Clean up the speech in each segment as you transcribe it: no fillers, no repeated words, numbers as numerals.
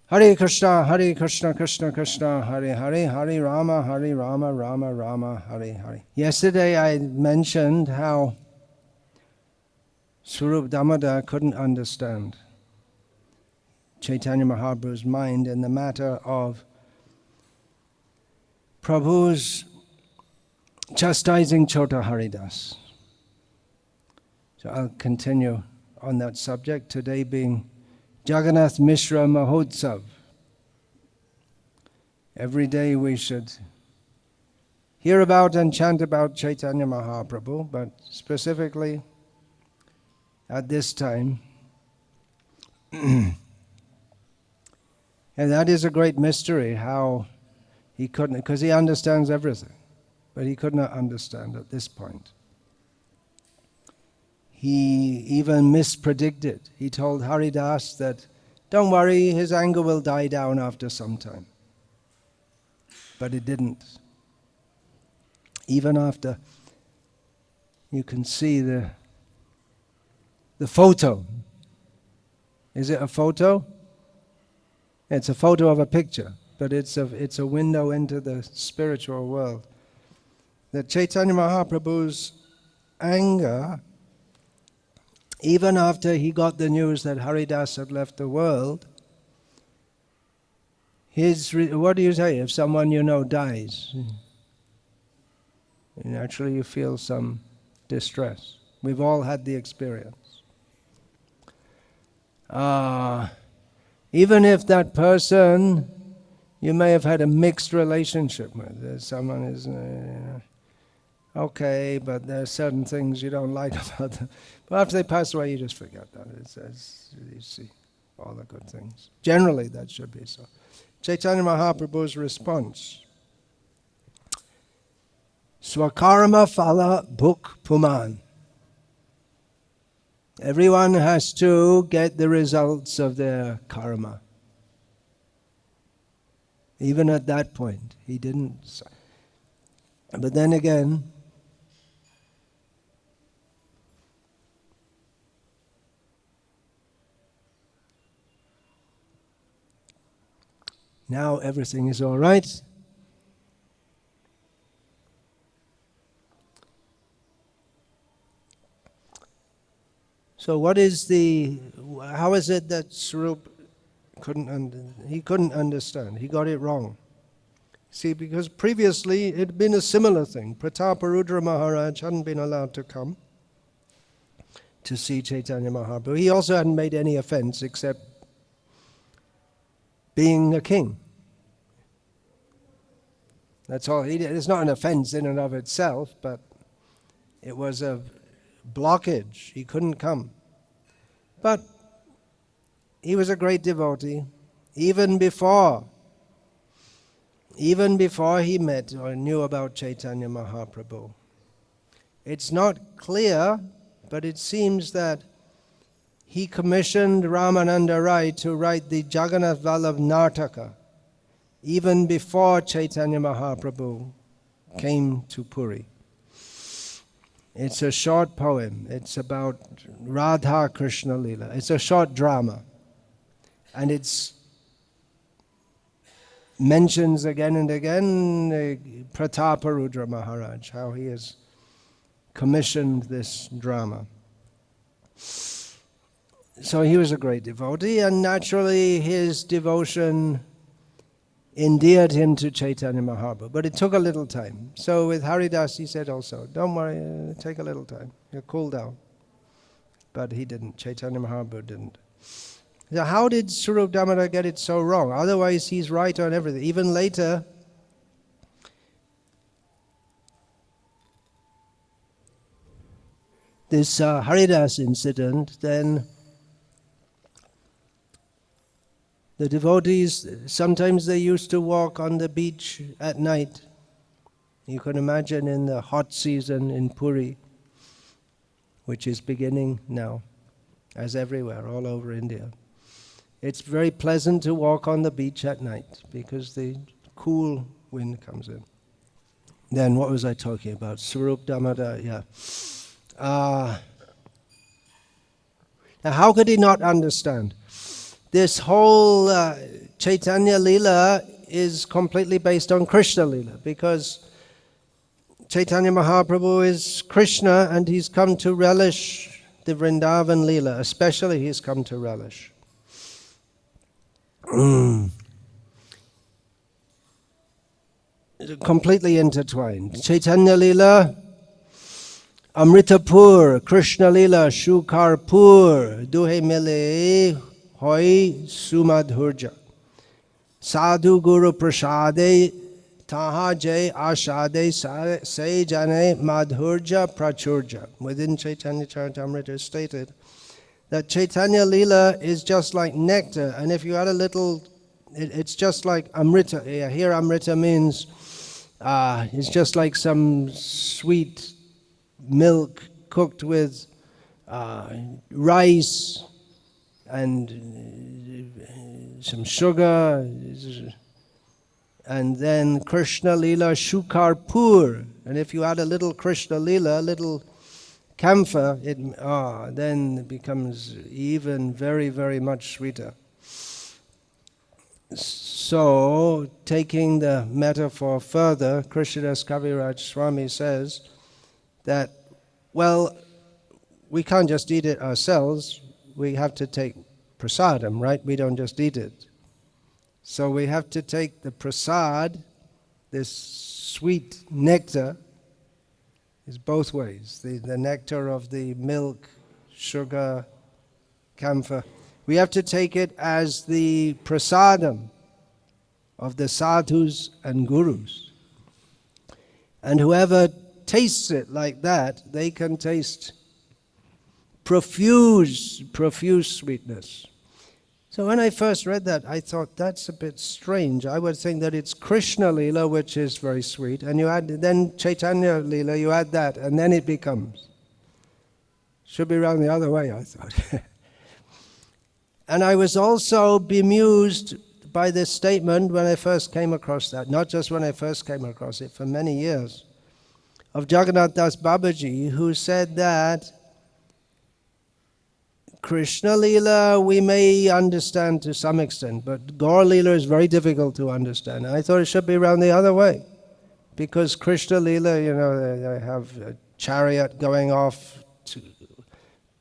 Hare Krishna, Krishna Krishna, Hare Hare, Hare Rama, Rama Rama, Hare Hare. Yesterday I mentioned how Svarupa Damodara couldn't understand Chaitanya Mahaprabhu's mind in the matter of Prabhu's chastising Chota Haridas. So I'll continue on that subject, today being Jagannath Mishra Mahotsav. Every day we should hear about and chant about Chaitanya Mahaprabhu, but specifically at this time. And that is a great mystery, how he couldn't, because he understands everything, but he could not understand at this point. He even mispredicted. He told Haridas that, don't worry, his anger will die down after some time. But it didn't. Even after, you can see the photo. Is it a photo? It's a photo of a picture, but it's a window into the spiritual world. That Chaitanya Mahaprabhu's anger, even after he got the news that Haridas had left the world, what do you say if someone you know dies? Naturally you feel some distress. We've all had the experience. Even if that person you may have had a mixed relationship with, someone is okay, but there are certain things you don't like about them. But after they pass away, you just forget that. You see all the good things. Generally, that should be so. Chaitanya Mahaprabhu's response: Swakarma phala bhuk puman. Everyone has to get the results of their karma. Even at that point, he didn't. But then again, now everything is all right. So how is it that Svarupa couldn't understand? He got it wrong. See, because previously it had been a similar thing. Prataparudra Maharaj hadn't been allowed to come to see Chaitanya Mahaprabhu. He also hadn't made any offense except being a king. That's all he did. It's not an offense in and of itself, but it was a blockage. He couldn't come. But he was a great devotee. Even before he met or knew about Chaitanya Mahaprabhu. It's not clear, but it seems that he commissioned Ramananda Rai to write the Jagannath Vallabh Nartaka even before Chaitanya Mahaprabhu came to Puri. It's a short poem. It's about Radha Krishna Leela. It's a short drama. And it mentions again and again Prataparudra Maharaj, how he has commissioned this drama. So he was a great devotee, and naturally his devotion endeared him to Chaitanya Mahaprabhu. But it took a little time. So with Haridas he said also, don't worry, take a little time. You'll cool down. But he didn't. Chaitanya Mahaprabhu didn't. Now how did Svarupa Damodara get it so wrong? Otherwise he's right on everything. Even later, this Haridas incident, then the devotees, sometimes they used to walk on the beach at night. You can imagine in the hot season in Puri, which is beginning now, as everywhere, all over India. It's very pleasant to walk on the beach at night because the cool wind comes in. Then what was I talking about? Svarupa Damodara, yeah. Now how could he not understand? This whole Chaitanya Leela is completely based on Krishna Leela, because Chaitanya Mahaprabhu is Krishna and he's come to relish the Vrindavan Leela, especially he's come to relish. Completely intertwined. Chaitanya Leela, Amritapur, Krishna Leela, Shukarpur, Duhe Mile, Hoi Sumadhurja. Sadhu Guru Prasade, Taha Jai Ashade Se Jane Madhurja Prachurja. Within Chaitanya Charitamrita is stated that Chaitanya Leela is just like nectar, and if you add a little, it's just like Amrita. Here Amrita means it's just like some sweet milk cooked with rice and some sugar, and then Krishna Leela Shukarpur, and if you add a little Krishna Leela, a little camphor, then it becomes even very, very much sweeter. So, taking the metaphor further, Krishnadas Kaviraj Swami says that, well, we can't just eat it ourselves, we have to take prasadam, right? We don't just eat it. So we have to take the prasad, this sweet nectar, is both ways. The nectar of the milk, sugar, camphor. We have to take it as the prasadam of the sadhus and gurus. And whoever tastes it like that, they can taste profuse sweetness. So when I first read that, I thought that's a bit strange. I would think that it's Krishna Leela, which is very sweet, and you add then Chaitanya Leela, you add that, and then it becomes. Should be around the other way, I thought. And I was also bemused by this statement when I first came across that, not just when I first came across it, for many years, of Jagannath Das Babaji, who said that Krishna Leela we may understand to some extent, but Gaur Leela is very difficult to understand. And I thought it should be around the other way, because Krishna Leela, they have a chariot going off,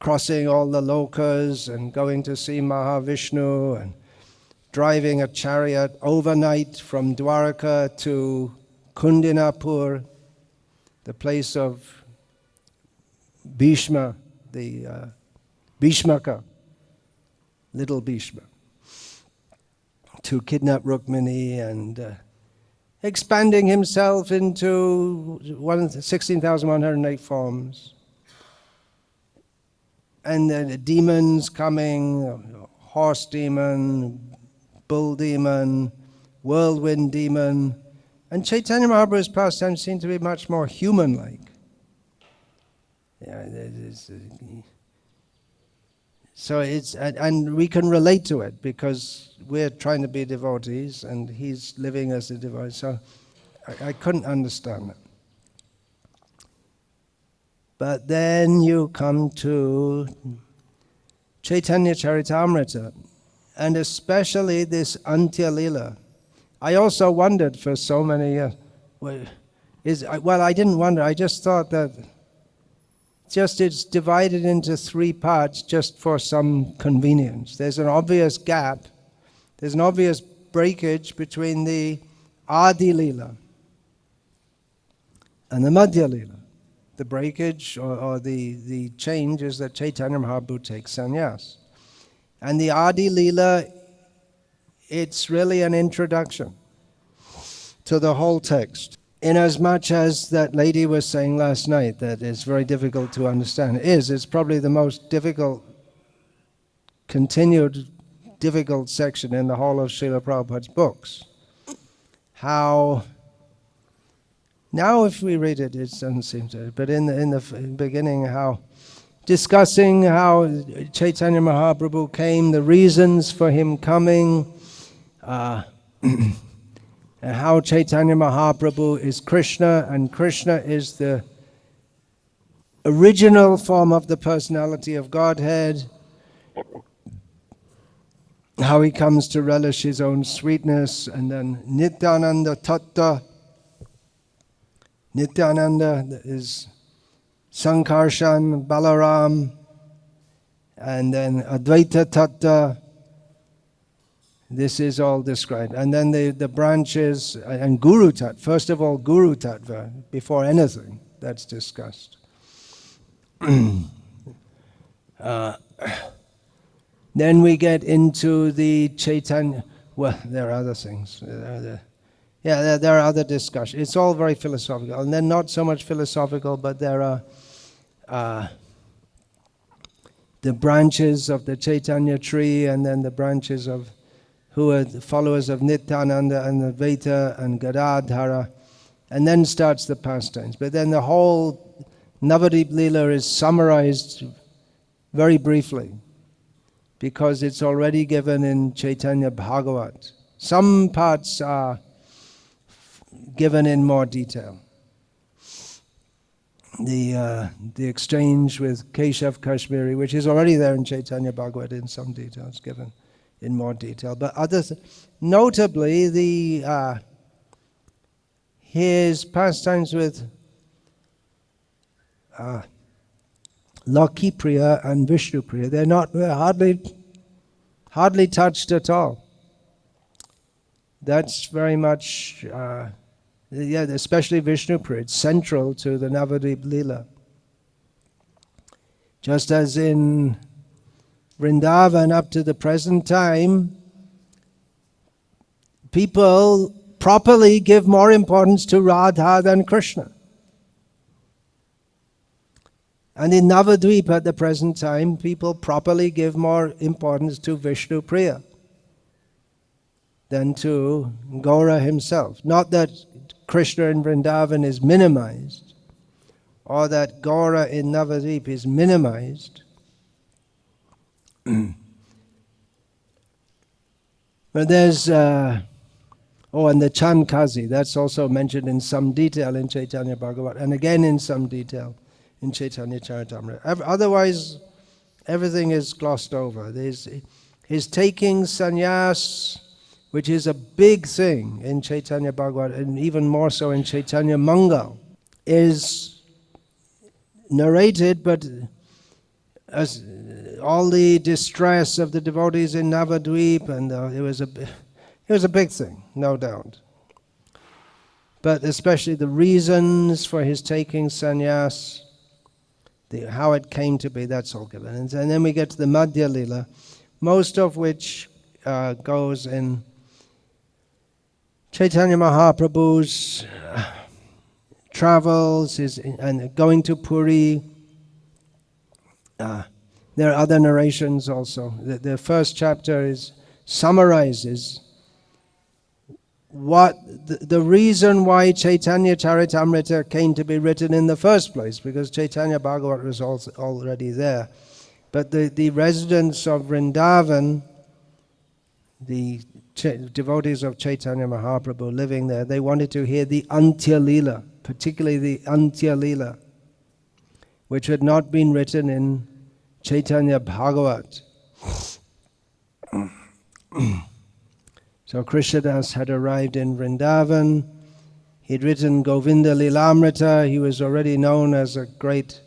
crossing all the lokas and going to see Mahavishnu and driving a chariot overnight from Dwaraka to Kundinapur, the place of Bhishma, the Bhishmaka, little Bhishma, to kidnap Rukmini and expanding himself into 16,108 forms. And the demons coming, horse demon, bull demon, whirlwind demon. And Chaitanya Mahaprabhu's pastimes seem to be much more human-like. So and we can relate to it because we're trying to be devotees and he's living as a devotee. So I couldn't understand it. But then you come to Chaitanya Charitamrita, and especially this Antya Leela. I also wondered for so many years. Well, I didn't wonder. I just thought that it's divided into three parts just for some convenience. There's an obvious gap. There's an obvious breakage between the Adi Leela and the Madhya Leela. The breakage or the change is that Chaitanya Mahaprabhu takes sannyas. And the Adi Leela, it's really an introduction to the whole text. Inasmuch as that lady was saying last night that it's very difficult to understand. It's probably the most continued difficult section in the whole of Srila Prabhupada's books. How, now if we read it, it doesn't seem to, but in the beginning, how discussing how Chaitanya Mahaprabhu came, the reasons for him coming, and how Chaitanya Mahaprabhu is Krishna, and Krishna is the original form of the personality of Godhead, how he comes to relish his own sweetness, and then Nityananda Tattva. Nityananda is Sankarshan, Balaram, and then Advaita Tattva. This is all described. And then the branches, and Guru Tattva. First of all, Guru Tattva, before anything, that's discussed. Then we get into the Chaitanya. Well, there are other things. There are other discussions. It's all very philosophical. And then not so much philosophical, but there are the branches of the Chaitanya tree, and then the branches of who are the followers of Nityananda and Advaita and Gadadhara, and then starts the pastimes. But then the whole Navadvip Leela is summarized very briefly, because it's already given in Chaitanya Bhagavat. Some parts are given in more detail. The exchange with Keshav Kashmiri, which is already there in Chaitanya Bhagavat in some details, given in more detail. But others, notably his pastimes with Lakhipriya and Vishnupriya, they're hardly touched at all. That's very much, especially Vishnupriya, it's central to the Navadvip Leela. Just as in Vrindavan up to the present time, people properly give more importance to Radha than Krishna. And in Navadvip at the present time, people properly give more importance to Vishnupriya than to Gaura himself. Not that Krishna in Vrindavan is minimized, or that Gaura in Navadvip is minimized. But there's, and the Chankazi, that's also mentioned in some detail in Chaitanya Bhagavat, and again in some detail in Chaitanya Charitamrita. Otherwise, everything is glossed over. There's his taking sannyas, which is a big thing in Chaitanya Bhagavat, and even more so in Chaitanya Mangal, is narrated, but as all the distress of the devotees in Navadvip, and it was a big thing, no doubt. But especially the reasons for his taking sannyas, how it came to be, that's all given. And then we get to the Madhya Lila, most of which goes in Chaitanya Mahaprabhu's travels, and going to Puri. There are other narrations also. The first chapter summarizes what the reason why Chaitanya Charitamrita came to be written in the first place, because Chaitanya Bhagavat was also already there. But the residents of Vrindavan, the devotees of Chaitanya Mahaprabhu living there, they wanted to hear the Antya Lila, particularly the Antya Lila, which had not been written in Chaitanya Bhagavat. So Krishnadas had arrived in Vrindavan. He'd written Govinda Lilamrita. He was already known as a great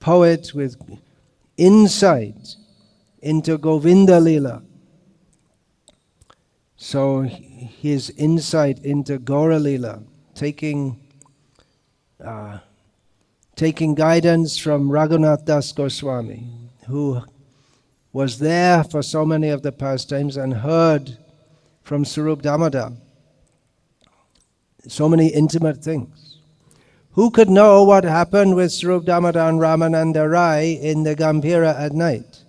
poet with insight into Govinda Lila. So his insight into Gaura Lila, taking guidance from Raghunath Das Goswami, who was there for so many of the pastimes and heard from Svarupa Damodara so many intimate things. Who could know what happened with Svarupa Damodara and Ramananda Rai in the Gambhira at night?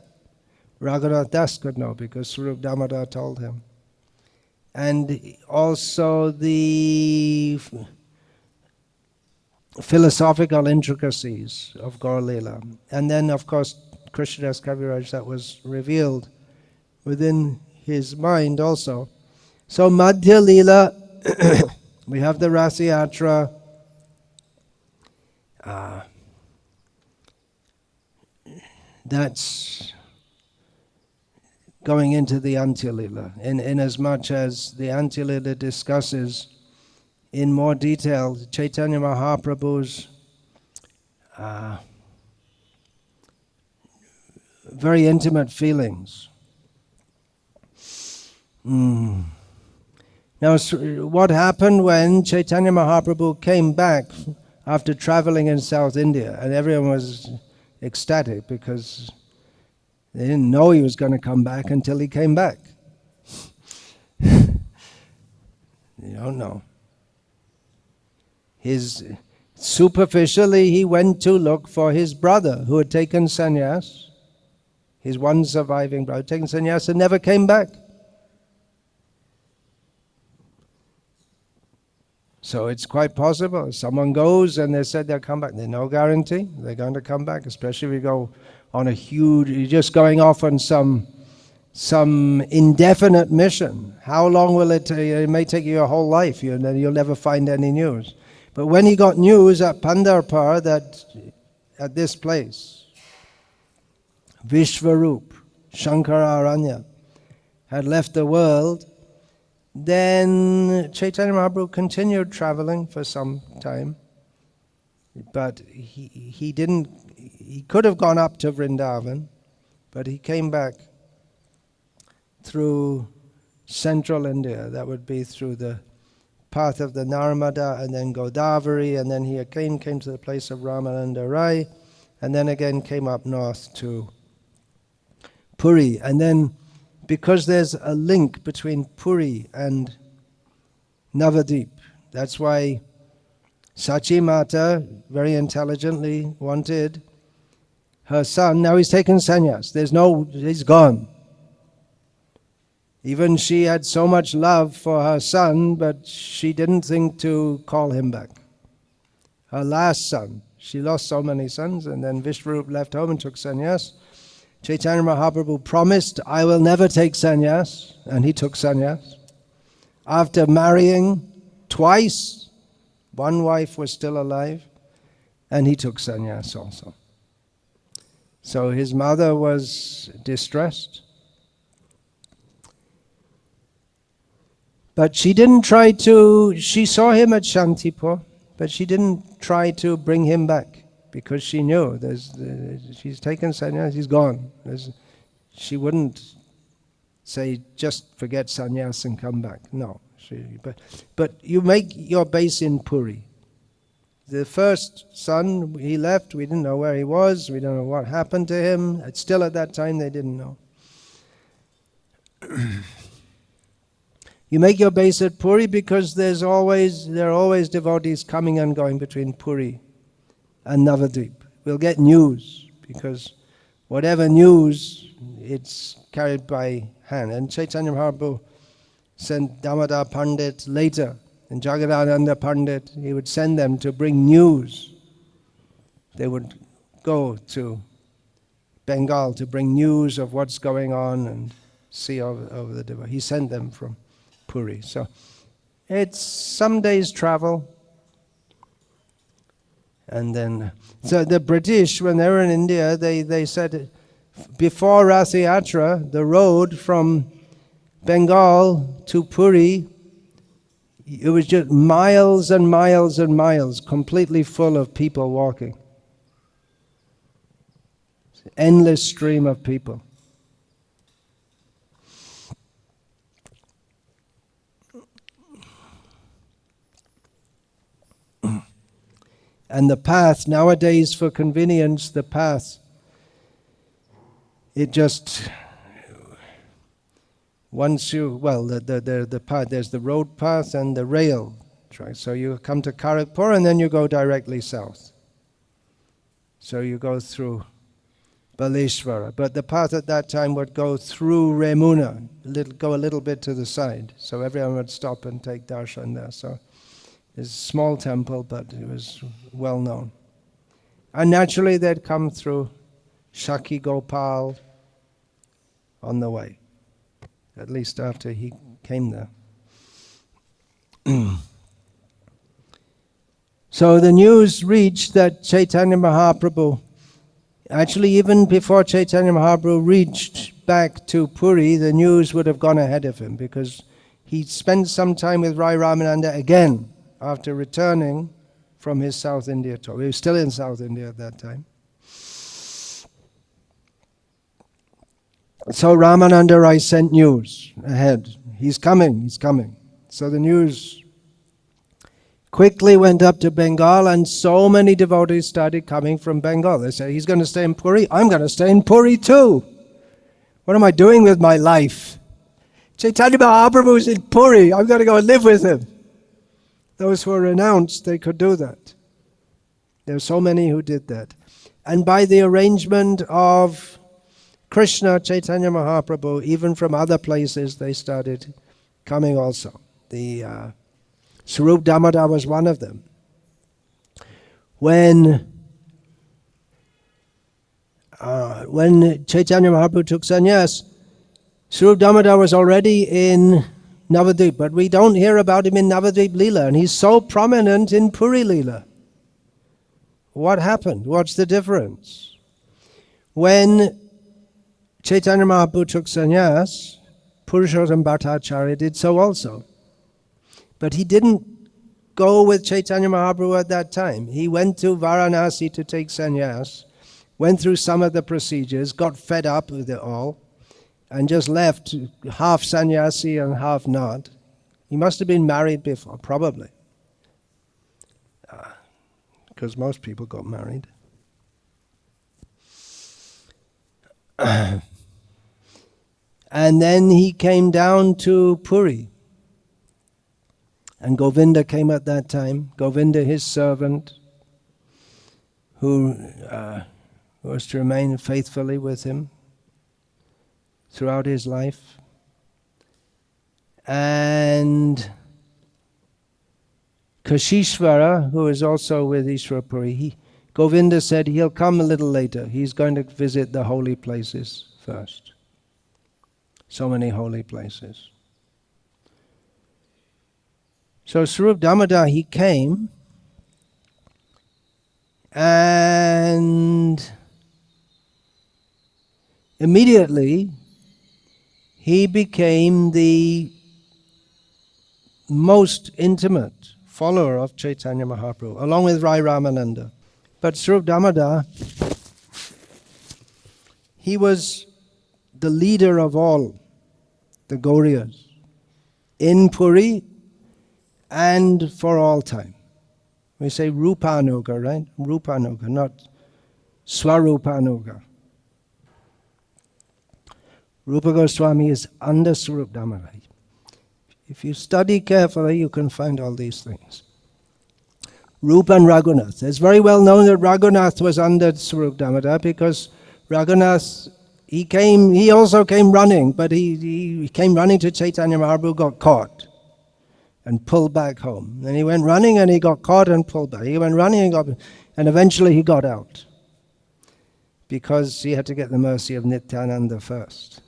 Raghunath Das could know, because Svarupa Damodara told him. And also the philosophical intricacies of Gaur Leela. And then, of course, Krishnadas Kaviraj, that was revealed within his mind also. So Madhya Leela, we have the Rasayatra. That's going into the Antya-lila, in as much as the Antya-lila discusses in more detail Chaitanya Mahaprabhu's very intimate feelings. Now, what happened when Chaitanya Mahaprabhu came back after traveling in South India? And everyone was ecstatic because they didn't know he was going to come back until he came back. You don't know. Superficially, he went to look for his brother who had taken sannyas, his one surviving brother, taken sannyas and never came back. So it's quite possible. Someone goes and they said they'll come back. There's no guarantee they're going to come back, especially if you go on a huge, you're just going off on some indefinite mission. How long will it take? It may take you your whole life, and then you'll never find any news. But when he got news at Pandharpur that at this place, Vishvarup, Shankararanya, had left the world, then Chaitanya Mahaprabhu continued traveling for some time, but he could have gone up to Vrindavan, but he came back through central India. That would be through the path of the Narmada and then Godavari, and then he again came to the place of Ramananda Rai, and then again came up north to Puri. And then, because there's a link between Puri and Navadip, that's why Sachi Mata very intelligently wanted her son, now he's taken sannyas, he's gone. Even she had so much love for her son, but she didn't think to call him back. Her last son, she lost so many sons, and then Vishvarup left home and took sannyas. Chaitanya Mahaprabhu promised, I will never take sannyas, and he took sannyas. After marrying twice, one wife was still alive, and he took sannyas also. So his mother was distressed. But she didn't try to, she saw him at Shantipur, but she didn't try to bring him back because she knew she's taken sannyas, he's gone. She wouldn't say, just forget sannyas and come back. No. But you make your base in Puri. The first son, he left, we didn't know where he was, we don't know what happened to him. Still at that time they didn't know. You make your base at Puri because there are always devotees coming and going between Puri and Navadvip. We'll get news because whatever news, it's carried by hand. And Chaitanya Mahaprabhu sent Damodar Pandit later, and Jagadananda Pandit, he would send them to bring news. They would go to Bengal to bring news of what's going on and see over the divine. He sent them from Puri. So it's some days travel. And then, so the British, when they were in India, they said before Rath Yatra, the road from Bengal to Puri, it was just miles and miles and miles, completely full of people walking. Endless stream of people. And the path, nowadays for convenience, the path, it just, once you, well, the path, there's the road path and the rail track. So you come to Kharagpur and then you go directly south. So you go through Baleshwara. But the path at that time would go through Remuna, go a little bit to the side. So everyone would stop and take darshan there. So it's a small temple, but it was well known. And naturally they'd come through Shaki Gopal on the way, at least after he came there. So the news reached that Chaitanya Mahaprabhu, actually even before Chaitanya Mahaprabhu reached back to Puri, the news would have gone ahead of him, because he spent some time with Rai Ramananda again after returning from his South India tour. He was still in South India at that time. So Ramananda Rai sent news ahead. He's coming, he's coming. So the news quickly went up to Bengal, and so many devotees started coming from Bengal. They said, he's going to stay in Puri, I'm going to stay in Puri too. What am I doing with my life? Chaitanya Mahaprabhu's in Puri, I'm going to go and live with him. Those who were renounced, they could do that. There were so many who did that. And by the arrangement of Krishna, Chaitanya Mahaprabhu, even from other places, they started coming also. The Svarupa Damodara was one of them. When Chaitanya Mahaprabhu took sannyas, Svarupa Damodara was already in Navadvip, but we don't hear about him in Navadvip Leela, and he's so prominent in Puri Leela. What happened? What's the difference? When Chaitanya Mahaprabhu took sannyas, Purushottam Bhattacharya did so also. But he didn't go with Chaitanya Mahaprabhu at that time. He went to Varanasi to take sannyas, went through some of the procedures, got fed up with it all, and just left, half sannyasi and half not. He must have been married before, probably. Because most people got married. And then he came down to Puri. And Govinda came at that time. Govinda, his servant, who was to remain faithfully with him throughout his life. And Kashishvara, who is also with Ishwara Puri, Govinda said he'll come a little later. He's going to visit the holy places first. So many holy places. So Svarupa Damodara, he came, and immediately he became the most intimate follower of Chaitanya Mahaprabhu, along with Rai Ramananda. But Svarupa Damodara, he was the leader of all the Gauriyas in Puri and for all time. We say Rupanuga, right? Rupanuga, not Svarupanuga. Rupa Goswami is under Svarupa Damodara. If you study carefully, you can find all these things. Rupa and Raghunath. It's very well known that Raghunath was under Svarupa Damodara, because Raghunath, he also came running, but he came running to Chaitanya Mahaprabhu, got caught and pulled back home. Then he went running and he got caught and pulled back. He went running and eventually he got out, because he had to get the mercy of Nityananda first.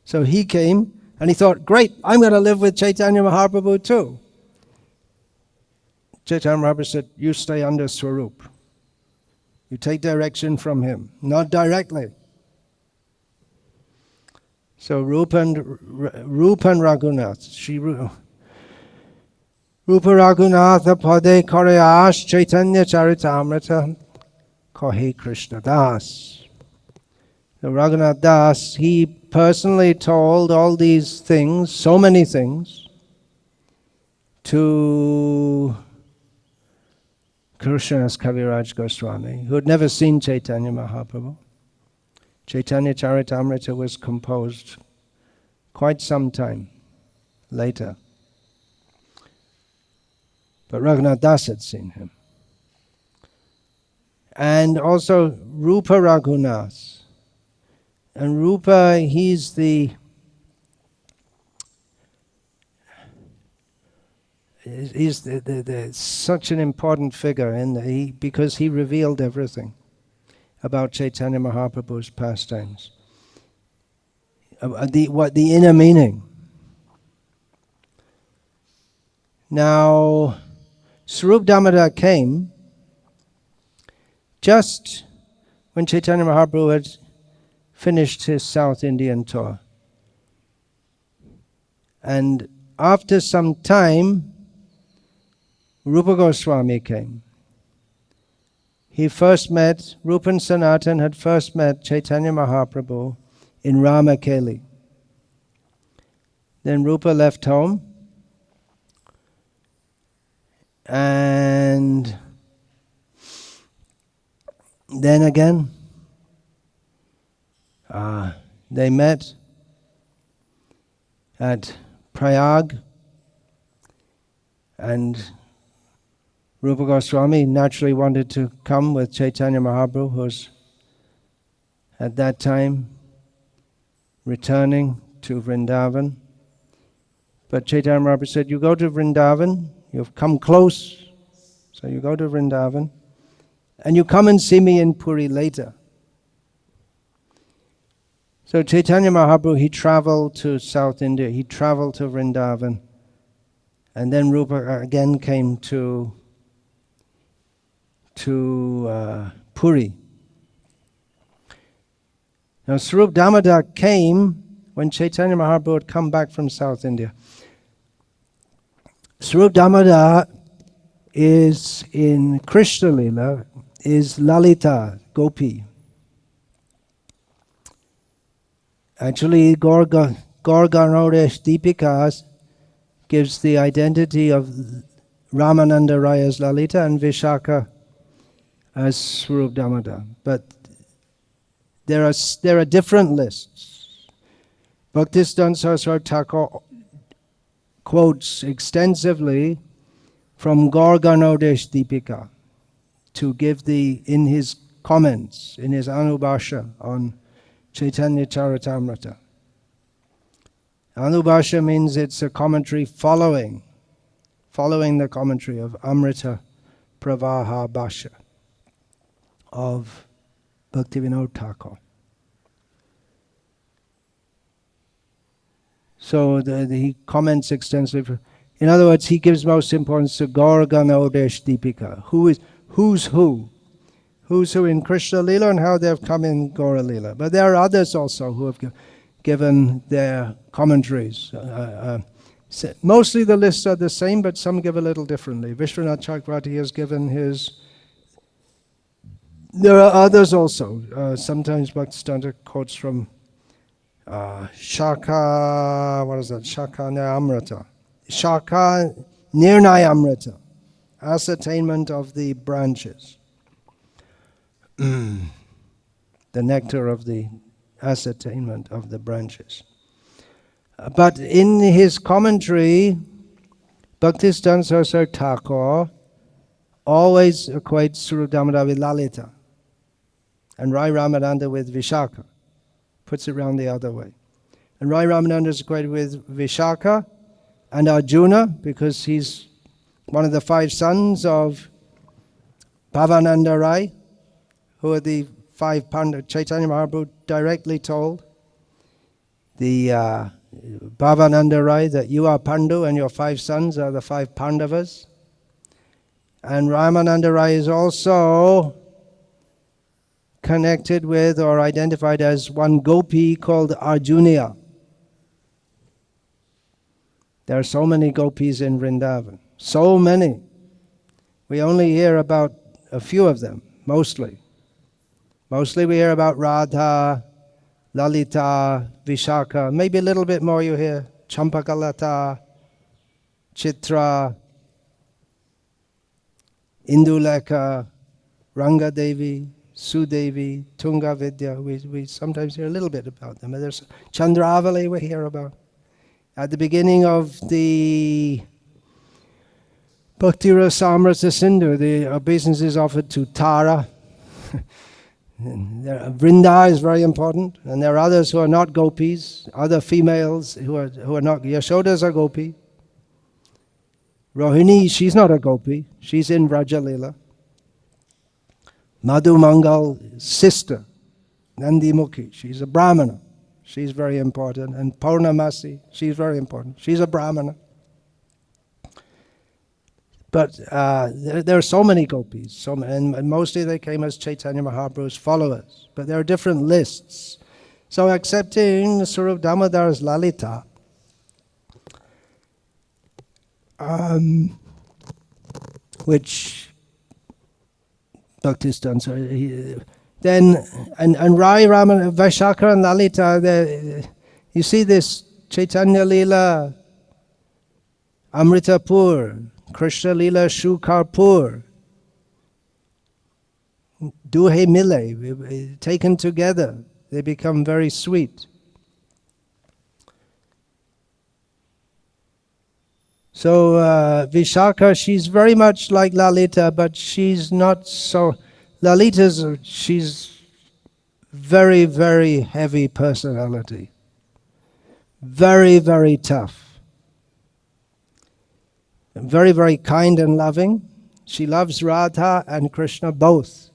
So he came and he thought, great, I'm going to live with Chaitanya Mahaprabhu too. Chaitanya Mahaprabhu said, you stay under Svarupa. You take direction from him, not directly. So Rupa and Raghunath, Rupa Raghunatha Pade Koreash Chaitanya Charitamrita Kohe Krishna Das. So Raghunath Das, he personally told all these things, so many things, to Krishnadas Kaviraj Goswami, who had never seen Chaitanya Mahaprabhu. Chaitanya Charitamrita was composed quite some time later. But Raghunath Das had seen him. And also Rupa Raghunath. And Rupa, he's such an important figure because he revealed everything about Chaitanya Mahaprabhu's pastimes. The inner meaning. Now, Svarupa Damodara came just when Chaitanya Mahaprabhu had finished his South Indian tour. And after some time, Rupa Goswami came. He first met, Rupa and Sanatan had first met Chaitanya Mahaprabhu in Ramakeli. Then Rupa left home, and then again they met at Prayag, and Rupa Goswami naturally wanted to come with Chaitanya Mahaprabhu, who was at that time returning to Vrindavan. But Chaitanya Mahaprabhu said, you go to Vrindavan, you've come close, so you go to Vrindavan, and you come and see me in Puri later. So Chaitanya Mahaprabhu, he traveled to South India, he traveled to Vrindavan, and then Rupa again came to Puri. Now Svarupa Damodara came when Chaitanya Mahaprabhu had come back from South India. Svarupa Damodara is in Krishna Lila, is Lalita, Gopi. Actually, Gaur Ganodesh Deepika gives the identity of Ramananda Rai as Lalita and Vishaka as Svarupa Damodara. But there are different lists. Bhaktisiddhanta Saraswati Thakur quotes extensively from Gaur Ganodesh Deepika to give in his comments, in his Anubhasha on Chaitanya Charitamrita. Anubhasha means it's a commentary following the commentary of Amrita Pravaha Bhasha of Bhaktivinoda Thakur. So he comments extensively. In other words, he gives most importance to Gaur Ganodesh Deepika. Who's who? Who's who in Krishna Lila and how they've come in Gaura Lila. But there are others also who have given their commentaries. Mostly the lists are the same, but some give a little differently. Vishwanath Chakravarti has given his. There are others also. Sometimes Bhaktisiddhanta quotes from Shaka, what is that? Shaka Amrita. Shaka Nirnayamrita, ascertainment of the branches. The nectar of the ascertainment of the branches. But in his commentary, Bhaktisiddhanta Saraswati Thakur always equates Svarupa Damodara with Lalita and Rai Ramananda with Vishaka. Puts it round the other way. And Rai Ramananda is equated with Vishaka and Arjuna because he's one of the 5 sons of Bhavananda Rai, who are the 5 Pandavas. Chaitanya Mahaprabhu directly told the Bhavananda Rai that you are Pandu and your 5 sons are the 5 Pandavas. And Ramananda Rai is also connected with or identified as one gopi called Arjunia. There are so many gopis in Vrindavan. So many. We only hear about a few of them, mostly. Mostly we hear about Radha, Lalita, Vishaka. Maybe a little bit more you hear. Champakalata, Chitra, Induleka, Rangadevi, Sudevi, Tunga Vidya. We sometimes hear a little bit about them. There's Chandravali we hear about. At the beginning of the Bhakti Rasamrita Sindhu, the obeisances offered to Tara. Vrinda is very important, and there are others who are not gopis, other females who are not. Yashoda's a gopi. Rohini, she's not a gopi, she's in Vrajalila. Madhu Mangal's sister, Nandimukhi, she's a brahmana. She's very important. And Purnamasi, she's very important. She's a brahmana. But there are so many gopis, and mostly they came as Chaitanya Mahaprabhu's followers. But there are different lists. So accepting Svarupa Damodara's Lalita, which Bhakti has done, then, and Rai Raman, Vaishakha and Lalita, you see this Chaitanya Leela, Amritapur, Krishna Leela, Shukarpur, Duhe Mile, taken together, they become very sweet. So Vishakha, she's very much like Lalita, but she's not so. She's very, very heavy personality. Very, very tough. Very, very kind and loving. She loves Radha and Krishna both.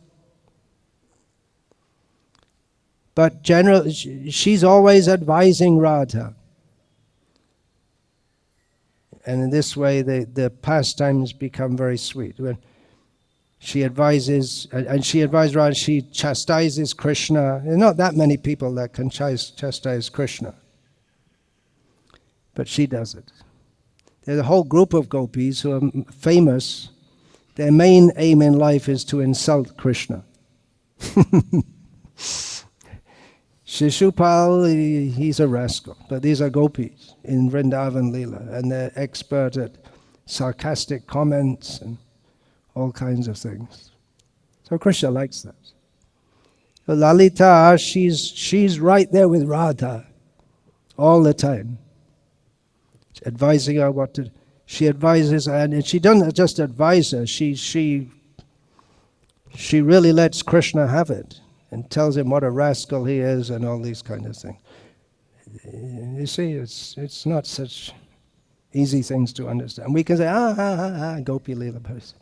But generally, she's always advising Radha. And in this way, the pastimes become very sweet. When she advises, and she advises Radha, she chastises Krishna. There are not that many people that can chastise Krishna. But she does it. There's a whole group of gopis who are famous. Their main aim in life is to insult Krishna. Shishupal, he's a rascal, but these are gopis in Vrindavan Leela, and they're expert at sarcastic comments and all kinds of things. So Krishna likes that. So Lalita, she's right there with Radha all the time, advising her what to. She advises her, and she doesn't just advise her. She really lets Krishna have it, and tells him what a rascal he is and all these kind of things. You see, it's not such easy things to understand. We can say, Gopi Leela person.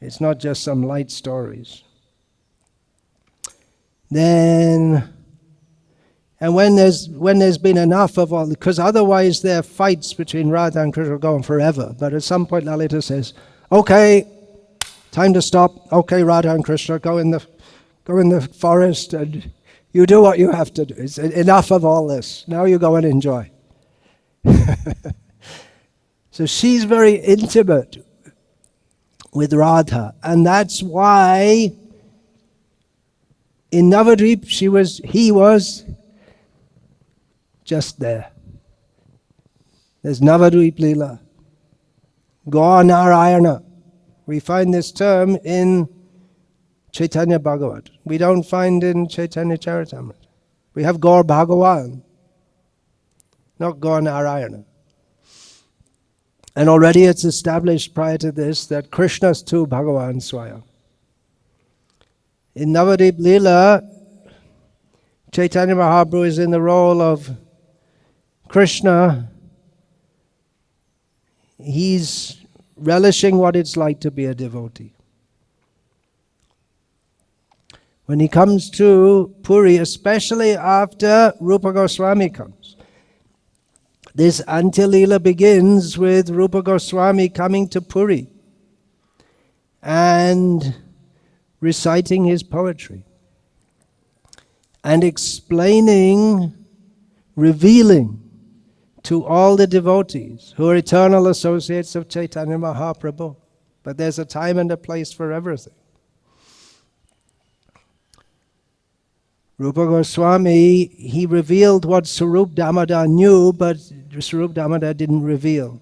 It's not just some light stories. Then, and when there's been enough of all, because otherwise there are fights between Radha and Krishna going forever. But at some point Lalita says, okay, time to stop. Okay, Radha and Krishna, go in the forest and you do what you have to do. It's enough of all this. Now you go and enjoy. So she's very intimate with Radha. And that's why in Navadvip he was just there. There's Navadvip Leela. Gaur Narayana. We find this term in Chaitanya Bhagavat. We don't find in Chaitanya Charitamrita. We have Gaur Bhagavan, not Gaur Narayana. And already it's established prior to this that Krishna's too Bhagavan Swayam. In Navadvip Leela, Chaitanya Mahaprabhu is in the role of Krishna. He's relishing what it's like to be a devotee. When he comes to Puri, especially after Rupa Goswami comes, this Antya-lila begins with Rupa Goswami coming to Puri and reciting his poetry and explaining, revealing to all the devotees who are eternal associates of Chaitanya Mahaprabhu. But there's a time and a place for everything. Rupa Goswami, he revealed what Svarupa Damodara knew, but Svarupa Damodara didn't reveal.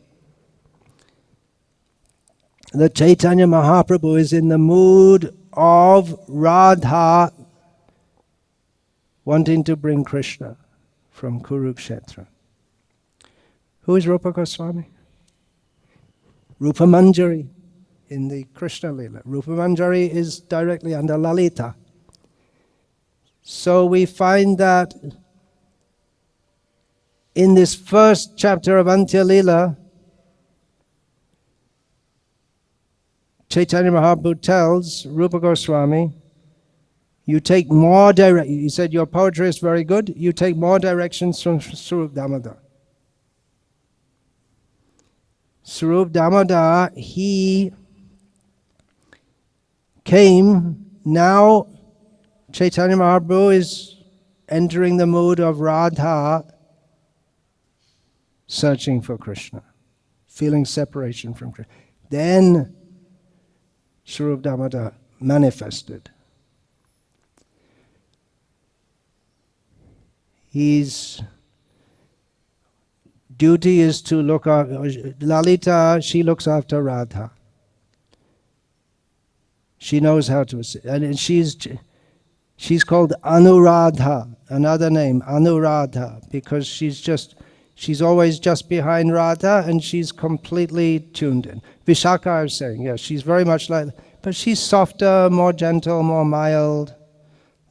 That Chaitanya Mahaprabhu is in the mood of Radha wanting to bring Krishna from Kurukshetra. Who is Rupa Goswami? Rupa Manjari in the Krishna Leela. Rupa Manjari is directly under Lalita. So we find that in this first chapter of Antya-lila, Chaitanya Mahaprabhu tells Rupa Goswami, you take more he said, your poetry is very good, you take more directions from Svarupa Damodara. Svarupa Damodara, he came, now Chaitanya Mahaprabhu is entering the mood of Radha, searching for Krishna, feeling separation from Krishna. Then Svarupa Damodara manifested. His duty is to look after Lalita. She looks after Radha. She knows how to, and she's called Anuradha, another name, Anuradha, because she's always just behind Radha, and she's completely tuned in. Vishaka, I was saying, yes, she's very much like, but she's softer, more gentle, more mild,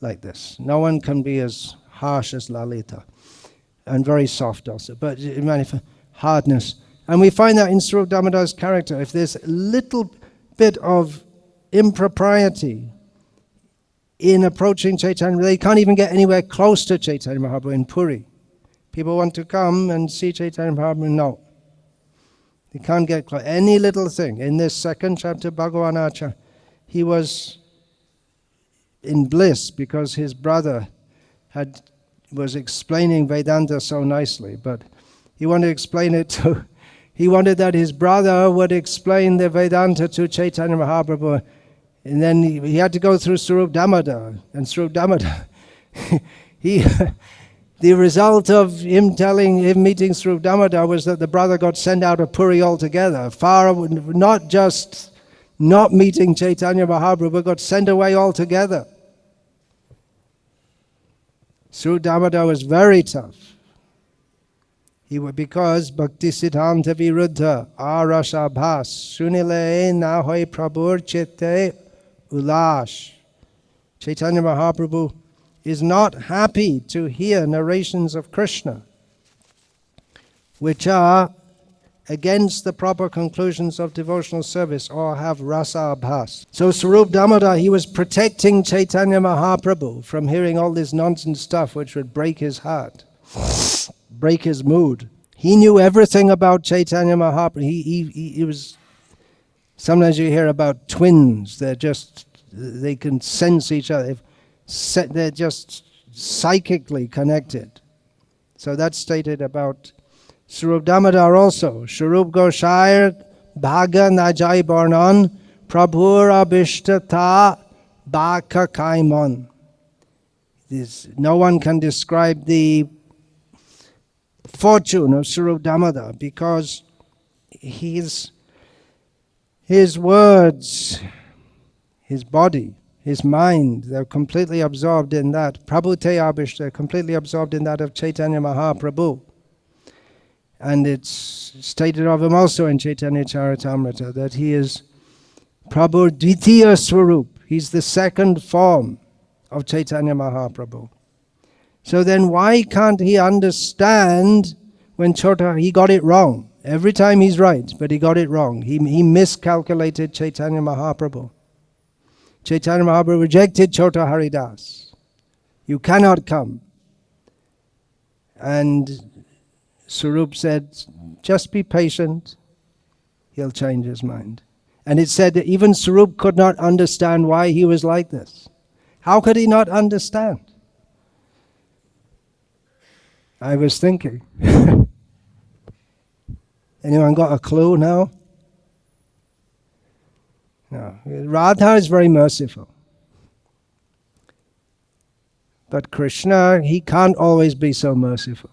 like this. No one can be as harsh as Lalita, and very soft also, but hardness. And we find that in Svarupa Damodara's character. If there's a little bit of impropriety in approaching Chaitanya, they can't even get anywhere close to Chaitanya Mahaprabhu in Puri. People want to come and see Chaitanya Mahaprabhu, no. They can't get close. Any little thing. In this second chapter, Bhagavan Acharya, he was in bliss because his brother was explaining Vedanta so nicely, but he wanted to explain it to, he wanted that his brother would explain the Vedanta to Chaitanya Mahaprabhu, and then he had to go through Svarupa Damodara, and Svarupa Damodara, the result of him meeting Svarupa Damodara was that the brother got sent out of Puri altogether, not just not meeting Chaitanya Mahaprabhu, but got sent away altogether. Svarupa Damodara was very tough. Because Bhakti Siddhanta Viruddha Arasa Bhas Sunile Nahoy Prabhur Chitte Ulash. Chaitanya Mahaprabhu is not happy to hear narrations of Krishna which are against the proper conclusions of devotional service or have rasa abhas. So Svarupa Damodara, he was protecting Chaitanya Mahaprabhu from hearing all this nonsense stuff which would break his heart, break his mood. He knew everything about Chaitanya Mahaprabhu. He was, sometimes you hear about twins, they can sense each other. They're just psychically connected. So that's stated about Svarupa Damodara also. Swarup Goshair Bhaga Najai Barnan Prabhur Abhishtata Baka Kaimon. No one can describe the fortune of Svarupa Damodara because his words, his body, his mind, they're completely absorbed in that. Prabhute Abhish, they're completely absorbed in that of Chaitanya Mahaprabhu. And it's stated of him also in Chaitanya Charitamrita that he is Prabhu Dvitiya Swarup. He's the second form of Chaitanya Mahaprabhu. So then why can't he understand when he got it wrong? Every time he's right, but he got it wrong. He miscalculated Chaitanya Mahaprabhu. Chaitanya Mahaprabhu rejected Chota Haridas. You cannot come. And Swarup said, just be patient, he'll change his mind. And it said that even Swarup could not understand why he was like this. How could he not understand? I was thinking. Anyone got a clue now? No. Radha is very merciful. But Krishna, he can't always be so merciful.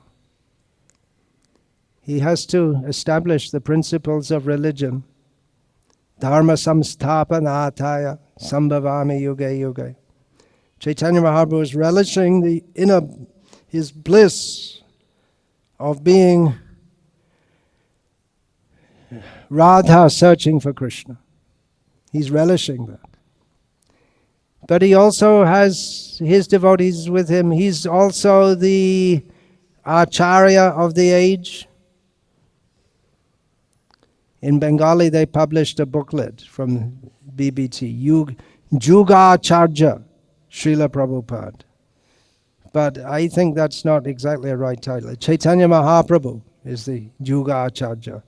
He has to establish the principles of religion. Dharma samsthapanataya sambhavami yuge yuge. Chaitanya Mahaprabhu is relishing his bliss of being Radha searching for Krishna. He's relishing that. But he also has his devotees with him. He's also the Acharya of the age. In Bengali, they published a booklet from BBT, Juga Acharya, Srila Prabhupada. But I think that's not exactly a right title. Chaitanya Mahaprabhu is the Juga Acharya.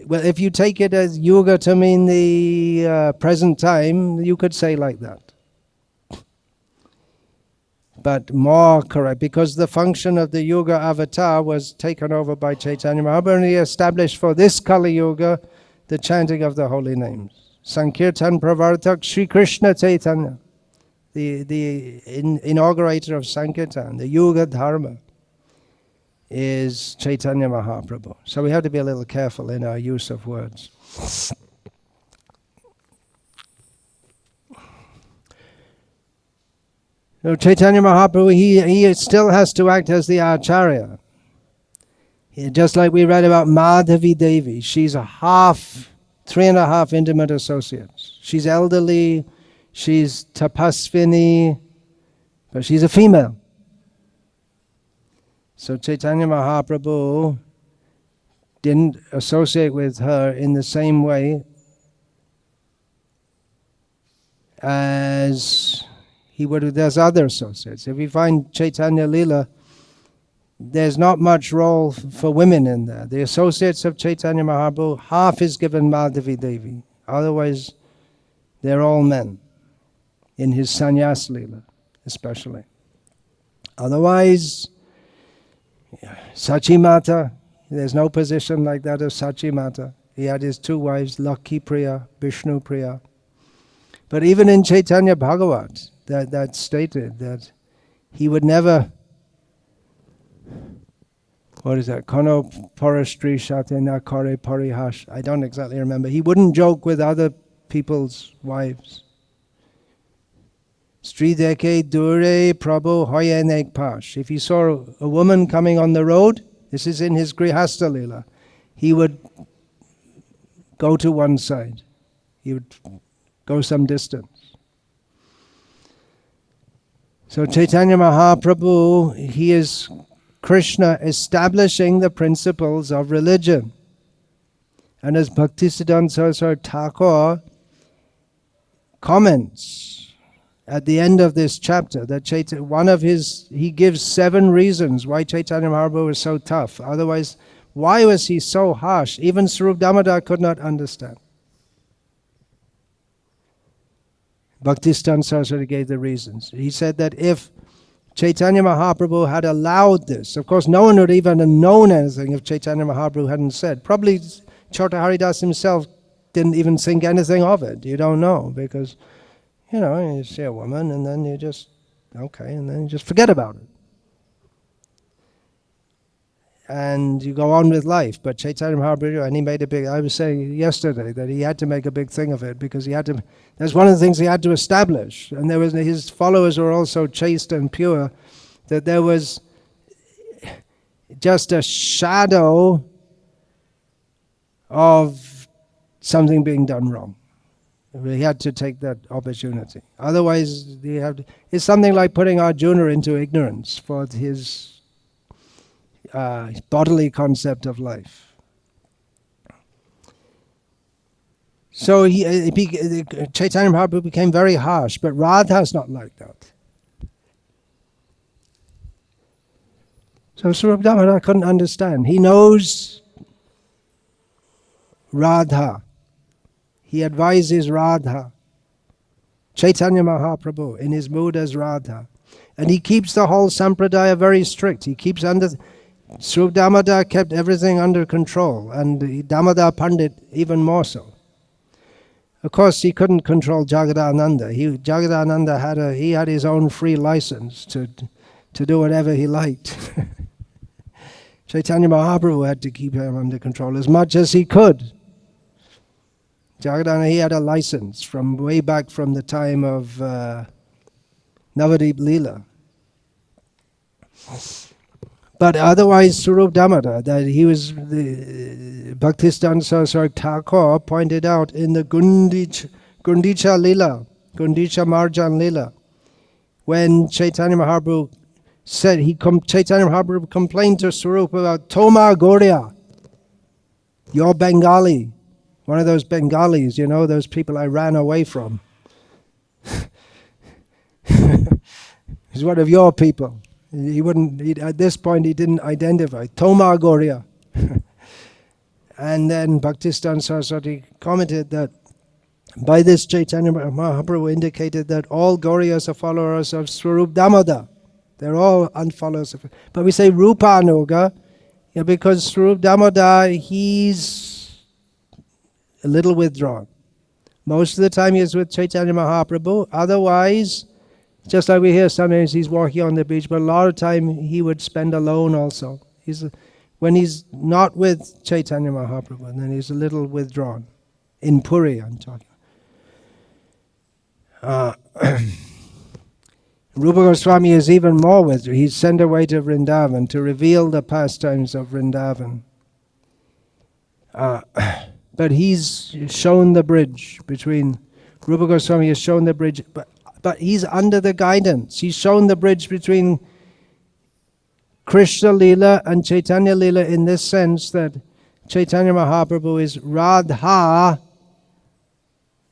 Well, if you take it as Yuga to mean the present time, you could say like that. but more correct, because the function of the Yuga avatar was taken over by Chaitanya Mahaprabhu, and he established for this Kali Yuga the chanting of the holy names. Sankirtan Pravartak Sri Krishna Chaitanya, the inaugurator of Sankirtan, the Yuga Dharma, is Chaitanya Mahaprabhu. So we have to be a little careful in our use of words. So Chaitanya Mahaprabhu, he still has to act as the Acharya. Just like we read about Madhavi Devi, she's a half, 3.5 intimate associates. She's elderly, she's tapasvini, but she's a female. So Chaitanya Mahaprabhu didn't associate with her in the same way as he would with his other associates. If you find Chaitanya Lila, there's not much role for women in there. The associates of Chaitanya Mahaprabhu, half is given Madhavi Devi. Otherwise, they're all men, in his Sannyas Lila especially. Otherwise, Sachi Mata, there's no position like that of Sachi Mata. He had his 2 wives, Lakhi Priya, Vishnu Priya. But even in Chaitanya Bhagavat, that stated that he would never, what is that? Kono parastri shate na kare parihash. I don't exactly remember. He wouldn't joke with other people's wives. Sri deke dure prabhu hoyenek pash. If he saw a woman coming on the road, this is in his Grihastha Lila, he would go to one side. He would go some distance. So Chaitanya Mahaprabhu, he is Krishna establishing the principles of religion. And as Bhaktisiddhanta Saraswati Thakur comments at the end of this chapter, that he gives 7 reasons why Chaitanya Mahaprabhu was so tough. Otherwise, why was he so harsh? Even Svarupa Damodara could not understand. Bhaktisiddhanta Saraswati gave the reasons. He said that if Chaitanya Mahaprabhu had allowed this, of course no one would even have known anything if Chaitanya Mahaprabhu hadn't said. Probably Chota Haridas himself didn't even think anything of it. You don't know, because, you see a woman and then you just, okay, and then you just forget about it. And you go on with life. But Chaitanya Mahaprabhu, and he made a big, I was saying yesterday that he had to make a big thing of it, because that's one of the things he had to establish. And his followers were also chaste and pure, that there was just a shadow of something being done wrong. He had to take that opportunity. Otherwise, it's something like putting Arjuna into ignorance for his bodily concept of life. So Chaitanya Mahaprabhu became very harsh, but Radha's not like that. So Svarupa Damodara couldn't understand. He knows Radha. He advises Radha. Chaitanya Mahaprabhu in his mood as Radha. And he keeps the whole sampradaya very strict. Svarupa Damodara kept everything under control, and Damodar Pandit even more so. Of course, he couldn't control Jagadananda. Jagadananda had his own free license to do whatever he liked. Chaitanya Mahaprabhu had to keep him under control as much as he could. Jagadananda, he had a license from way back from the time of Navadip Leela. But otherwise, Svarupa Damodara, that he was, the Bhaktisiddhanta Saraswati Thakur pointed out in the Gundicha Lila, Gundicha Marjan Lila, when Chaitanya Mahaprabhu said, Chaitanya Mahaprabhu complained to Svarupa about Toma Gorya, you're Bengali, one of those Bengalis, those people I ran away from. He's one of your people. At this point he didn't identify. Toma Gorya. And then Bhaktisiddhanta Saraswati commented that by this Chaitanya Mahaprabhu indicated that all Gauriyas are followers of Svarupa Damodara. They're all unfollowers of. But we say Rupanuga, because Svarupa Damodara, he's a little withdrawn. Most of the time he is with Chaitanya Mahaprabhu. Otherwise, just like we hear sometimes he's walking on the beach, but a lot of time he would spend alone also. When he's not with Chaitanya Mahaprabhu, then he's a little withdrawn. In Puri, I'm talking. Rupa Goswami is even more withdrawn. He's sent away to Vrindavan to reveal the pastimes of Vrindavan. But he's shown the bridge between, Rupa Goswami has shown the bridge, but he's under the guidance. He's shown the bridge between Krishna Lila and Chaitanya Lila in this sense that Chaitanya Mahaprabhu is Radha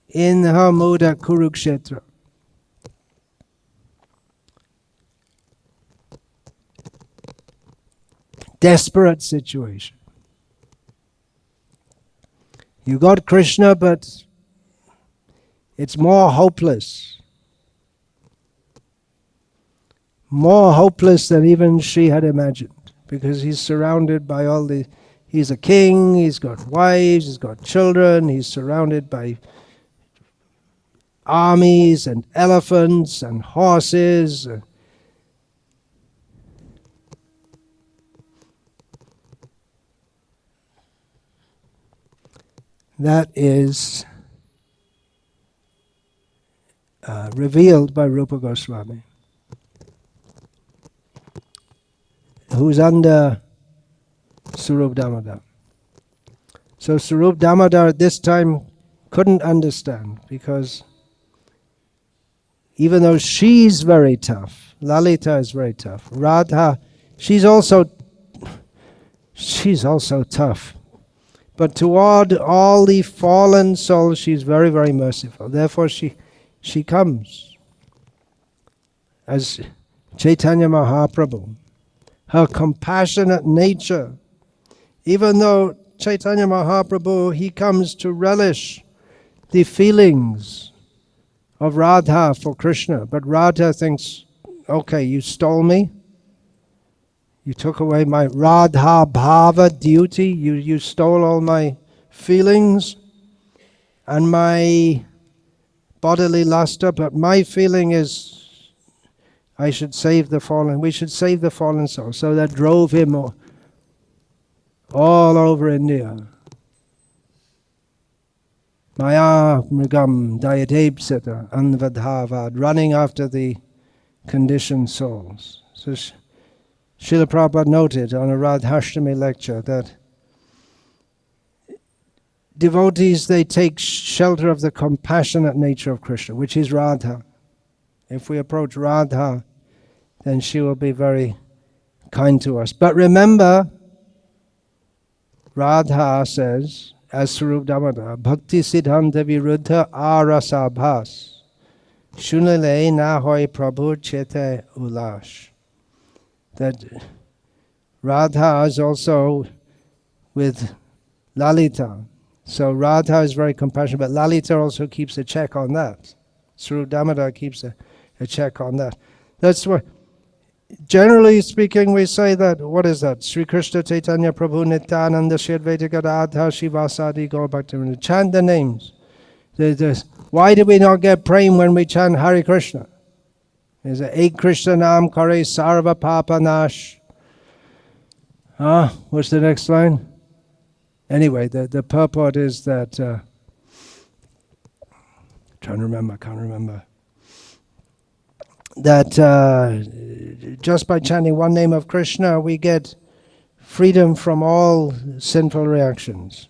in her Muda Kurukshetra. Desperate situation. You got Krishna, but it's more hopeless. More hopeless than even she had imagined. Because he's surrounded by all the... He's a king, he's got wives, he's got children, he's surrounded by armies and elephants and horses. That is revealed by Rupa Goswami, who's under Svarupa Damodara. So Svarupa Damodara at this time couldn't understand, because even though she's very tough, Lalita is very tough, Radha, she's also tough. But toward all the fallen souls, she's very, very merciful. Therefore, she comes as Chaitanya Mahaprabhu. Her compassionate nature, even though Chaitanya Mahaprabhu, he comes to relish the feelings of Radha for Krishna. But Radha thinks, okay, you stole me. You took away my Radha Bhava duty. You stole all my feelings and my bodily luster. But my feeling is I should save the fallen. We should save the fallen soul. So that drove him all over India. Maya Mrigam Dayadebseta Anvadhavad, running after the conditioned souls. So Srila Prabhupada noted on a Radhashtami lecture that devotees, they take shelter of the compassionate nature of Krishna, which is Radha. If we approach Radha, then she will be very kind to us. But remember, Radha says, as Svarupa Damodara, Bhakti Siddhanta Viruddha Arasabhas Shunale na hoy Prabhu Chete Ulash. That Radha is also with Lalita. So Radha is very compassionate, but Lalita also keeps a check on that. Svarupa Damodara keeps a check on that. That's what, generally speaking, we say that, what is that? Sri Krishna Chaitanya Prabhu Nityananda Shri Advaita Gadadhar Shivasadi Gaur Bhaktivinoda. Chant the names. Why do we not get praying when we chant Hare Krishna? There's a Ek Krishna Nam Kare Sarva Papa Nash. What's the next line? Anyway, the purport is that, can't remember. That just by chanting one name of Krishna, we get freedom from all sinful reactions.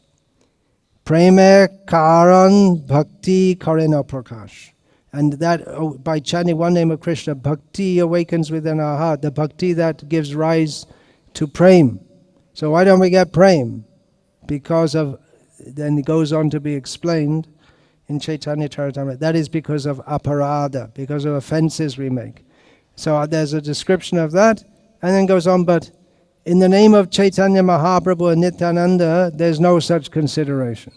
Preme Karan Bhakti Karena Prakash. And that by chanting one name of Krishna, bhakti awakens within our heart, the bhakti that gives rise to prem. So why don't we get prem? Because of, then it goes on to be explained in Chaitanya Charitamrita, that is because of aparada, because of offenses we make. So there's a description of that, and then goes on, but in the name of Chaitanya Mahaprabhu and Nityananda, there's no such consideration.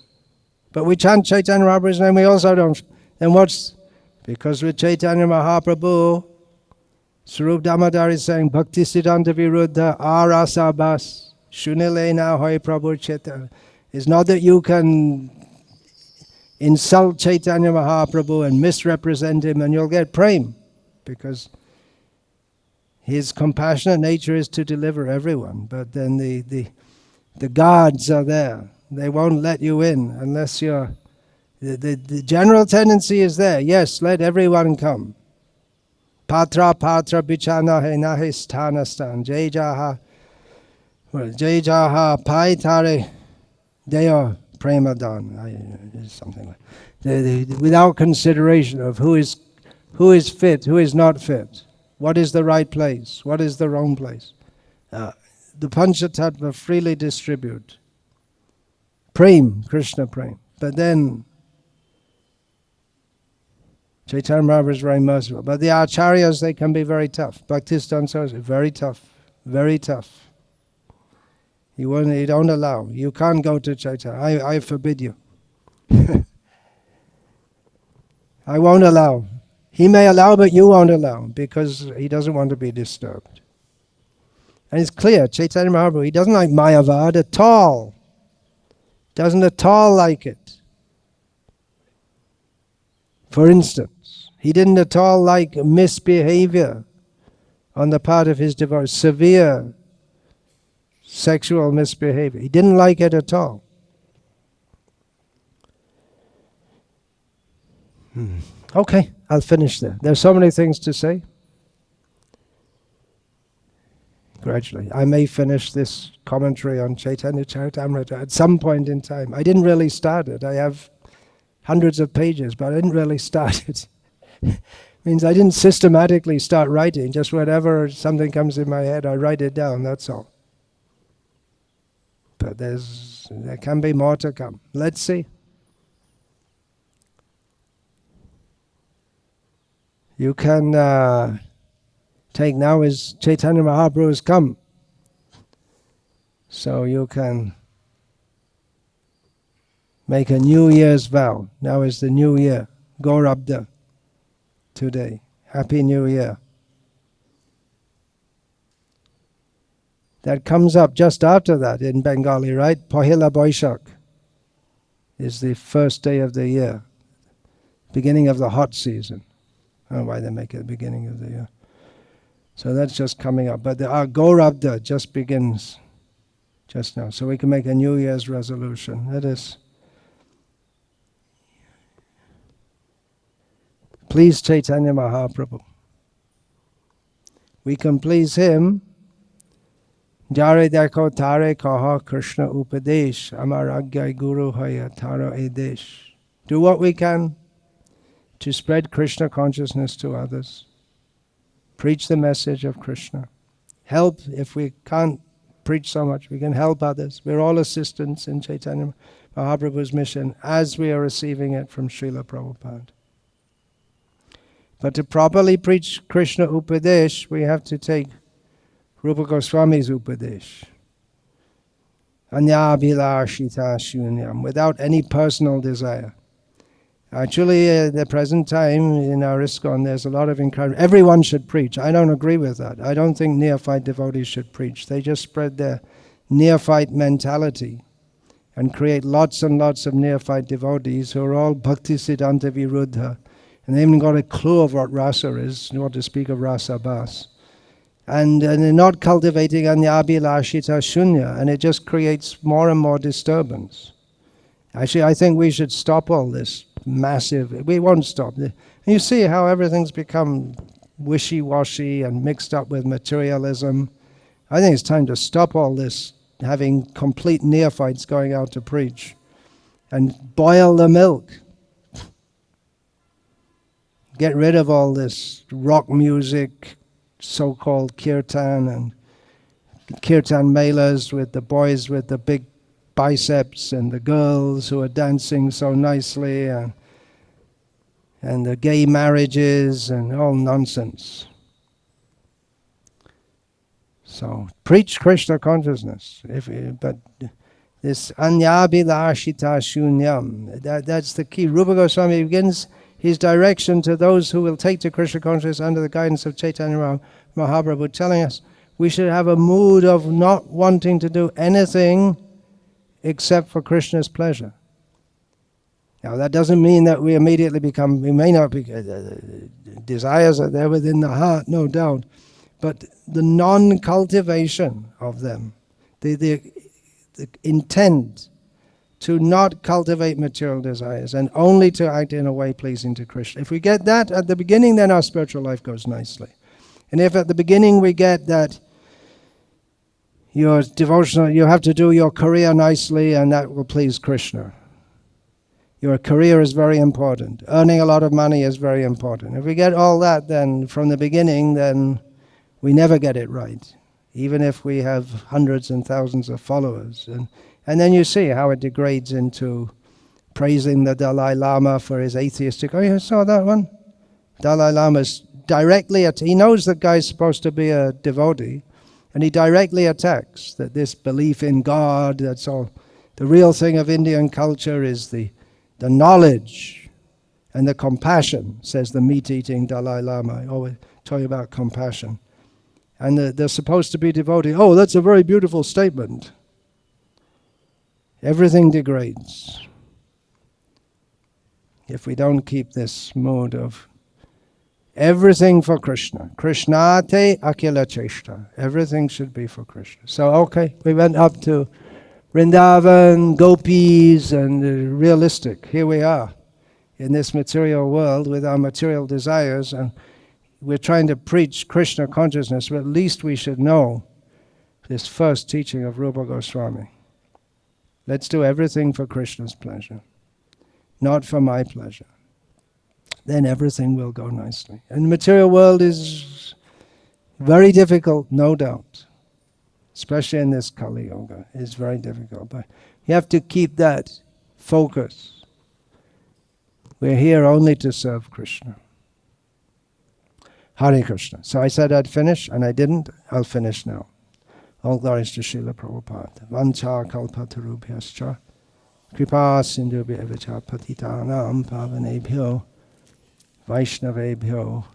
But we chant Chaitanya Mahaprabhu's name, we also don't. Then what's... Because with Chaitanya Mahaprabhu, Svarupa Damodara is saying, Bhakti Siddhanta Viruddha Arasa Bas Shunile na hoy Prabhu Chaitanya. It's not that you can insult Chaitanya Mahaprabhu and misrepresent him and you'll get prem, because his compassionate nature is to deliver everyone. But then the guards are there. They won't let you in unless you're... The general tendency is there. Yes, let everyone come. Patra bichana he nahi sthana stan. Jai jaha pai tare deo premadan. Something like that. Without consideration of who is fit, who is not fit. What is the right place? What is the wrong place? The Panchatattva freely distribute. Prem, Krishna prem. But then Chaitanya Mahaprabhu is very merciful. But the acharyas, they can be very tough. Bhaktisiddhanta Saraswati is very tough. Very tough. You don't allow. You can't go to Chaitanya. I forbid you. I won't allow. He may allow, but you won't allow, because he doesn't want to be disturbed. And it's clear, Chaitanya Mahaprabhu, he doesn't like Mayavad at all. Doesn't at all like it. For instance, he didn't at all like misbehavior on the part of his devotees, severe sexual misbehavior. He didn't like it at all. Okay, I'll finish there. There's so many things to say. Gradually. I may finish this commentary on Chaitanya Charitamrita at some point in time. I didn't really start it. I have hundreds of pages, but I didn't really start it. Means I didn't systematically start writing. Just whenever something comes in my head, I write it down, that's all. But there can be more to come. Let's see. You can take now as Chaitanya Mahaprabhu has come. So you can make a New Year's vow. Now is the New Year. Gaurabda. Today. Happy New Year. That comes up just after that in Bengali, right? Pohila Boishak is the first day of the year. Beginning of the hot season. I don't know why they make it the beginning of the year. So that's just coming up. But our Gaurabda just begins just now. So we can make a New Year's resolution. That is, please Chaitanya Mahaprabhu. We can please him. Jare dekho tare kaha Krishna upadesh. Amar agyai guru haya taro edesh. Do what we can to spread Krishna consciousness to others. Preach the message of Krishna. Help, if we can't preach so much, we can help others. We're all assistants in Chaitanya Mahaprabhu's mission as we are receiving it from Srila Prabhupada. But to properly preach Krishna Upadesh, we have to take Rupa Goswami's Upadesh. Anyabhilashita shunyam, without any personal desire. Actually, at the present time in our ISKCON, there's a lot of encouragement. Everyone should preach. I don't agree with that. I don't think neophyte devotees should preach. They just spread their neophyte mentality and create lots and lots of neophyte devotees who are all Bhakti Siddhanta Viruddha. And they haven't got a clue of what rasa is, not to speak of rasa bas. And they're not cultivating anyabhilashita shunya, and it just creates more and more disturbance. Actually, I think we should stop all this massive... We won't stop. You see how everything's become wishy-washy and mixed up with materialism. I think it's time to stop all this, having complete neophytes going out to preach, and boil the milk. Get rid of all this rock music, so-called kirtan, and kirtan melas with the boys with the big biceps and the girls who are dancing so nicely, and the gay marriages and all nonsense. So preach Krishna consciousness. But this anyabhilashita shunyam, that's the key. Rupa Goswami begins his direction to those who will take to Krishna consciousness under the guidance of Chaitanya Mahaprabhu Mahaprabhu telling us we should have a mood of not wanting to do anything except for Krishna's pleasure. Now that doesn't mean that we immediately become, we may not be, desires are there within the heart, no doubt, but the non-cultivation of them, the intent to not cultivate material desires and only to act in a way pleasing to Krishna. If we get that at the beginning, then our spiritual life goes nicely. And if at the beginning we get that your devotional, you have to do your career nicely and that will please Krishna. Your career is very important. Earning a lot of money is very important. If we get all that, then from the beginning, then we never get it right, even if we have hundreds and thousands of followers. And then you see how it degrades into praising the Dalai Lama for his atheistic. Oh, you saw that one? Dalai Lama's directly, he knows the guy's supposed to be a devotee, and he directly attacks that this belief in God, that's all. The real thing of Indian culture is the knowledge and the compassion, says the meat-eating Dalai Lama. I always tell you about compassion. And they're supposed to be devoted. Oh, that's a very beautiful statement. Everything degrades if we don't keep this mode of everything for Krishna. Krishnate akila cheshta. Everything should be for Krishna. So, okay, we went up to Vrindavan, gopis, and realistic. Here we are in this material world with our material desires, and we're trying to preach Krishna consciousness, but at least we should know this first teaching of Rupa Goswami. Let's do everything for Krishna's pleasure, not for my pleasure. Then everything will go nicely. And the material world is very difficult, no doubt. Especially in this Kali Yuga, it's very difficult. But you have to keep that focus. We're here only to serve Krishna. Hare Krishna. So I said I'd finish, and I didn't. I'll finish now. All glories to Srila Prabhupada. Vancha kalpatarubhyascha kripa sindhubhya vicha patitanam pavanebhyo vaishnavebhyo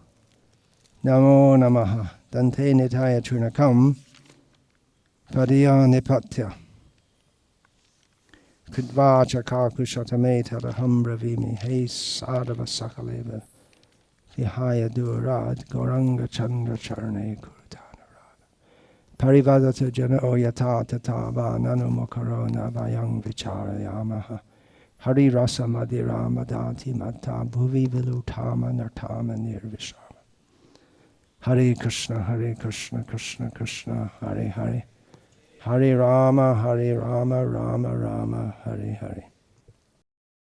namo namaha dante nitaya chunakam Padiya nipatya Kudvacha kakushatame tadaham bravimi He sadhava sakaleva Vihaya durad Goranga chandra charne kurutanarad Parivadata jana oyata tatava Nanumakarona vayang vicharayamaha Hari rasa madhira madati matta Bhuvi vilutama nartama nirvishama Hare Krishna, Krishna Krishna, Hare Hare Hare Rama, Rama Rama, Hare Hare.